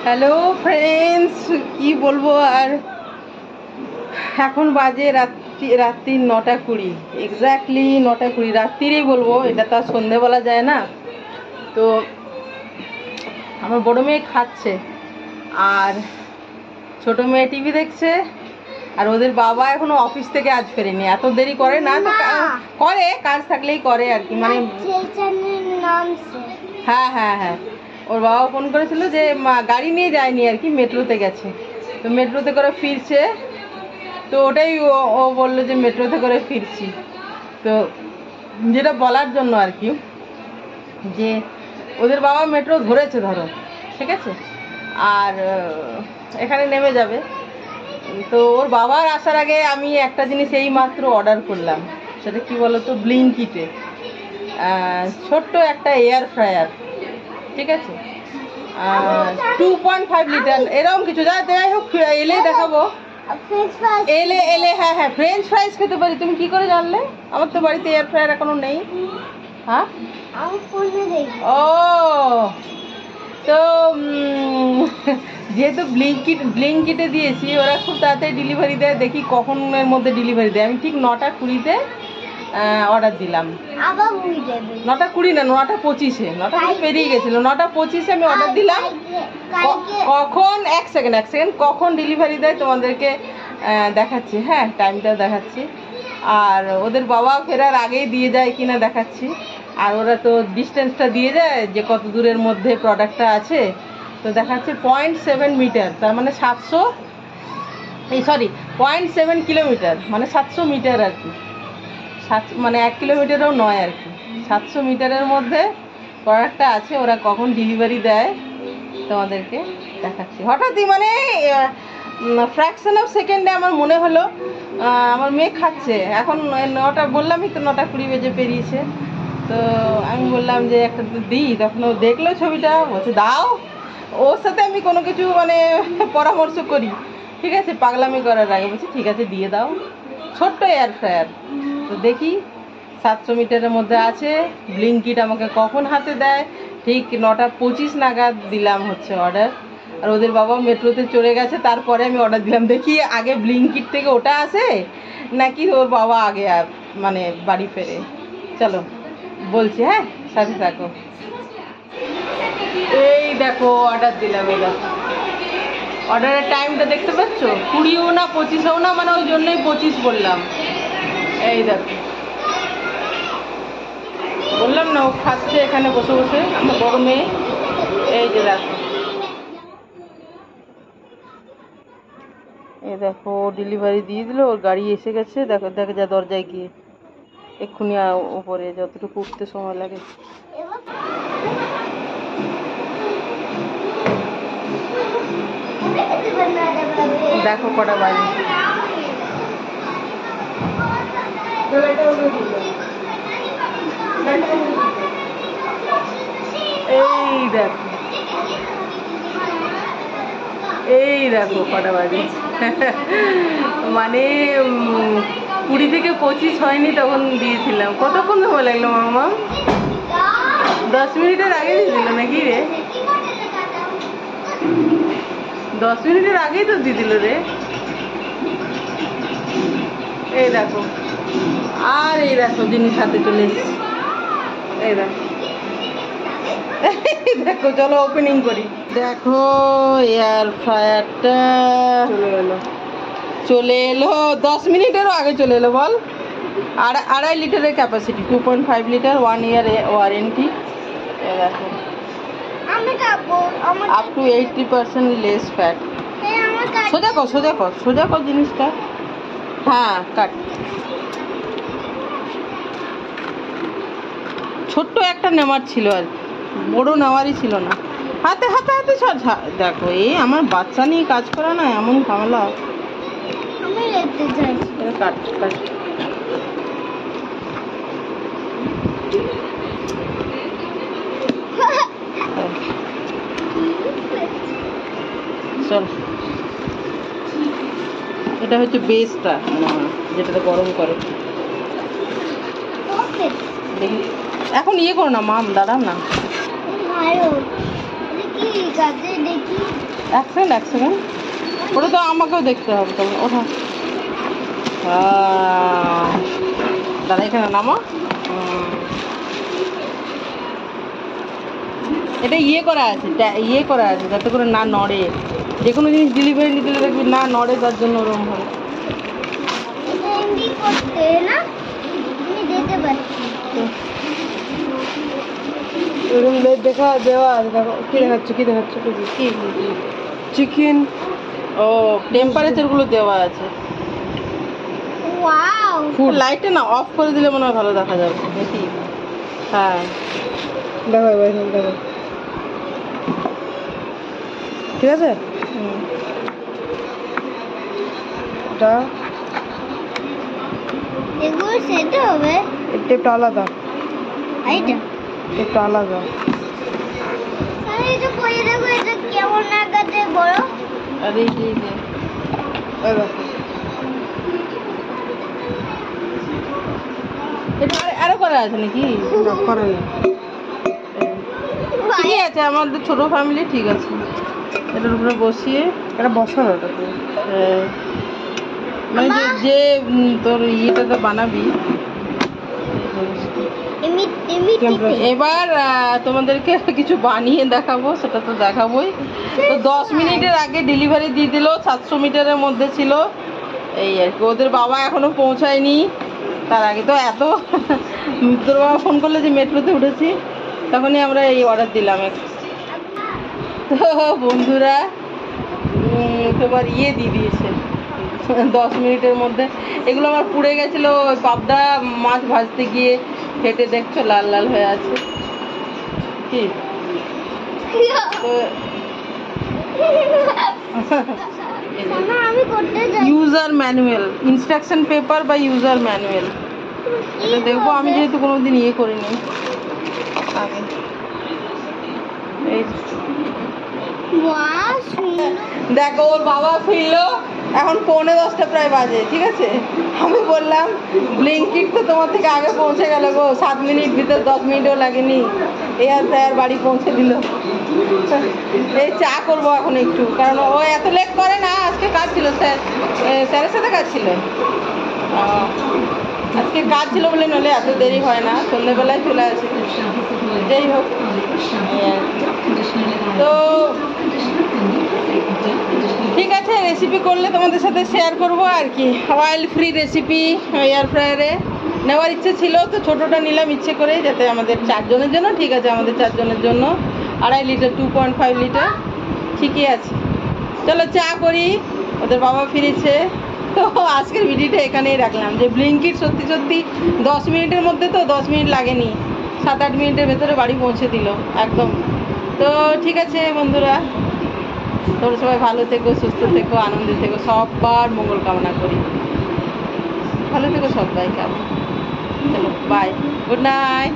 Hello friends, কি বলবো আর, এখন বাজে রাত্রি 9:20, এক্স্যাক্টলি 9:20 রাত্রিরই বলবো, এটা তো আর সন্ধে বলা যায় না। তো আমার বড় মেয়ে খাচ্ছে আর ছোট মেয়ে টিভি দেখছে, আর ওদের বাবা এখনো অফিস থেকে আজ ফেরেনি। এত দেরি করে না, তো করে, কাজ থাকলেই করে আর কি, মানে হ্যাঁ হ্যাঁ হ্যাঁ, ওর বাবা ফোন করেছিল যে গাড়ি নিয়ে যায়নি আর কি, মেট্রোতে গেছে, তো মেট্রোতে করে ফিরছে। তো ওটাই ও বললো যে মেট্রোতে করে ফিরছি। তো যেটা বলার জন্য আর কি, যে ওদের বাবা মেট্রো ধরেছে ধরো, ঠিক আছে, আর এখানে নেমে যাবে। তো ওর বাবার আসার আগে আমি একটা জিনিস এই মাত্র অর্ডার করলাম, সেটা কি বলো তো, ব্লিঙ্কিটে ছোট্ট একটা এয়ার ফ্রায়ার, ঠিক আছে, 2.5 লিটার এরকম কিছু, যাই হোক, এলে দেখাবো। এলে হ্যাঁ হ্যাঁ, ফ্রেঞ্চ ফ্রাইজ খেতে পারি। তুমি কি করে জানলে? আমার তো বাড়িতে এয়ার ফ্রায়ার এখনো নেই। হ্যাঁ, ও তো যেহেতু ব্লিঙ্কিটে দিয়েছি, ওরা খুব তাড়াতাড়ি ডেলিভারি দেয়, দেখি কখনের মধ্যে ডেলিভারি দেয়। আমি ঠিক 9:20-তে অর্ডার দিলাম। 9:20 না, 9:25, 9:20 পেরিয়ে গেছিলো, 9:25 আমি অর্ডার দিলাম। কখন, এক সেকেন্ড কখন ডেলিভারি দেয় তোমাদেরকে দেখাচ্ছি, হ্যাঁ টাইমটা দেখাচ্ছি, আর ওদের বাবা ফেরার আগেই দিয়ে যায় কিনা দেখাচ্ছি। আর ওরা তো ডিস্টেন্সটা দিয়ে যায় যে কত দূরের মধ্যে প্রোডাক্টটা আছে, তো দেখাচ্ছে 0.7 মিটার, তার মানে 0.7 কিলোমিটার, মানে 700 মিটার আর কি, মানে 1 কিলোমিটারও নয় আর কি, 700 মিটারের মধ্যে প্রোডাক্টটা আছে। ওরা কখন ডেলিভারি দেয় তোমাদেরকে দেখাচ্ছি। হঠাৎই মানে ফ্র্যাকশন অফ সেকেন্ডে আমার মনে হলো, আমার মেয়ে খাচ্ছে, এখন 9টা, বললামই তো 9:20 বেজে পেরিয়েছে। তো আমি বললাম যে একটা দিই, তখন ও দেখলো ছবিটা, বলছে দাও। ওর সাথে আমি কোনো কিছু মানে পরামর্শ করি, ঠিক আছে, পাগলামি করার আগে বলছি ঠিক আছে দিয়ে দাও। ছোট্ট এয়ার ফ্রায়ার, তো দেখি 700 মিটারের মধ্যে আছে। ব্লিঙ্কিট আমাকে কখন হাতে দেয়, ঠিক 9:25 নাগাদ দিলাম হচ্ছে অর্ডার, আর ওদের বাবা মেট্রোতে চলে গেছে, তারপরে আমি অর্ডার দিলাম। দেখি আগে ব্লিঙ্কিট থেকে ওটা আসে নাকি ওর বাবা আগে মানে বাড়ি ফেরে। চলো বলছি, হ্যাঁ সাথে থাকো। এই দেখো অর্ডার দিলাম, এই দেখো অর্ডারের টাইমটা দেখতে পাচ্ছ, 20ও না 25ও না, মানে ওই জন্যই 25 বললাম। এই দেখো, বললাম না ও খাচ্ছে এখানে বসে বসে, আমার বড় মেয়ে। এই যে দেখো, এই দেখো ডেলিভারি দিয়ে দিল, ওর গাড়ি এসে গেছে। দেখো দেখে যা দরজায় গিয়ে, এক্ষুনি উপরে যতটুকু উঠতে সময় লাগে। দেখো কটা বাজে, এই দেখো, এই দেখো কটা বাজে, মানে 20 থেকে 25 হয়নি তখন দিয়েছিলাম। কতক্ষণ সময় লাগলো মামা? 10 মিনিটের আগে দিয়েছিল নাকি রে? 10 মিনিটের আগেই তো দিয়ে দিল রে। এই দেখো, আর এই দেখো জিনিস হাতে চলে এসেছে। এই দেখো, দেখো চলো ওপেনিং করি। দেখো এয়ার ফ্রায়ারটা চলে এলো 10 মিনিটেরও আগে চলে এলো। বল, 2.5 লিটারের ক্যাপাসিটি, 2.5 লিটার, 1 ইয়ার ওয়ারেন্টি। দেখো আপ টু 80% লেস ফ্যাট। সোজা কর জিনিসটা, হ্যাঁ কাট। ছোট্ট একটা নেওয়ার ছিল আর কি, বড় নেওয়ারই ছিল না। হাতে দেখো, এই আমার বাচ্চা নিয়ে কাজ করা না এমন ঝামেলা। কাট কাট, চল, এটা হচ্ছে বেসটা, যেটাতে গরম করে। দেখি এখন ইয়ে করো না মাম, দাঁড়াও না। এক সেকেন্ড ওটা তো আমাকেও দেখতে হবে তখন ওঠা। দাদা এখানে নামো। এটা ইয়ে করা আছে যাতে করে না নড়ে। যে কোনো জিনিস ডেলিভারি নিতে দেখবি না নড়ে, তার জন্য ওরকম হয়। দেখা দেওয়া আছে, দেখো কি দেখাচ্ছে কি চিকেন। ও টেম্পারেচারগুলো দেওয়া আছে। লাইটটা না অফ করে দিলে মনে হয় ভালো দেখা যাবে দেখি। হ্যাঁ দেখো দেখো ঠিক আছে। সেটা হবে টেপটা আলাদা, টেপটা আলাদা। কেমন লাগাতে বড়? আরে এটা আরো করা আছে নাকি? করা নেই, ঠিকই আছে। আমাদের ছোট ফ্যামিলি ঠিক আছে। এটার উপরে বসিয়ে এটা বসানো, মানে যে তোর ইয়েটাতে বানাবি। এবার তোমাদেরকে কিছু বানিয়ে দেখাবো, সেটা তো দেখাবোই। তো 10 মিনিটের আগে ডেলিভারি দিয়ে দিল, 700 মিটারের মধ্যে ছিল এই আর কি। ওদের বাবা এখনো পৌঁছায়নি, তার আগে তো এত তোর বাবা ফোন করলে যে মেট্রোতে উঠেছি, তখনই আমরা এই অর্ডার দিলাম। তো বন্ধুরা তোমার ইয়ে দিয়ে দিয়েছে 10 মিনিটের মধ্যে। এগুলো আমার পুড়ে গেছিলো ওই পাবদা মাছ ভাজতে গিয়ে, ফেটে দেখছো লাল লাল হয়ে আছে কি। ইউজার ম্যানুয়াল, ইনস্ট্রাকশন পেপার বা ইউজার ম্যানুয়াল, এটা দেখবো। আমি যেহেতু কোনোদিন ইয়ে করিনি আগে। এই দেখো ওর বাবা ফিরলো, এখন 9:45 প্রায় বাজে, ঠিক আছে। আমি বললাম ব্লিঙ্কিট তো তোমার থেকে আগে পৌঁছে গেল গো, 7 মিনিট ভিতর, 10 মিনিটও লাগেনি। এয়ার ফ্রায়ার বাড়ি পৌঁছে দিল। এই চা করবো এখন একটু, কারণ ও এত লেট করে না। আজকে কাজ ছিল, স্যারের সাথে কাজ ছিল, আজকে কাজ ছিল বলে, নলে এত দেরি হয় না, সন্ধ্যেবেলায় চলে আসে। যাই হোক, তো ঠিক আছে, রেসিপি করলে তোমাদের সাথে শেয়ার করবো আর কি। অয়েল ফ্রি রেসিপি এয়ার ফ্রায়ারে নেওয়ার ইচ্ছে ছিল, তো ছোটোটা নিলাম ইচ্ছে করে, যাতে আমাদের 4 জনের জন্য ঠিক আছে। আমাদের 4 জনের জন্য 2.5 লিটার, 2.5 লিটার ঠিকই আছে। চলো চা করি, ওদের বাবা ফিরেছে। তো আজকের ভিডিওটা এখানেই রাখলাম, যে ব্লিঙ্কিট সত্যি সত্যি 10 মিনিটের মধ্যে, তো 10 মিনিট লাগেনি, 7-8 মিনিটের ভেতরে বাড়ি পৌঁছে দিল একদম। তো ঠিক আছে বন্ধুরা, তোমরা সবাই ভালো থেকো, সুস্থ থেকো, আনন্দে থেকো, সবার মঙ্গল কামনা করি। ভালো থেকো সবাই, কেমন? চলো বাই, গুড নাইট।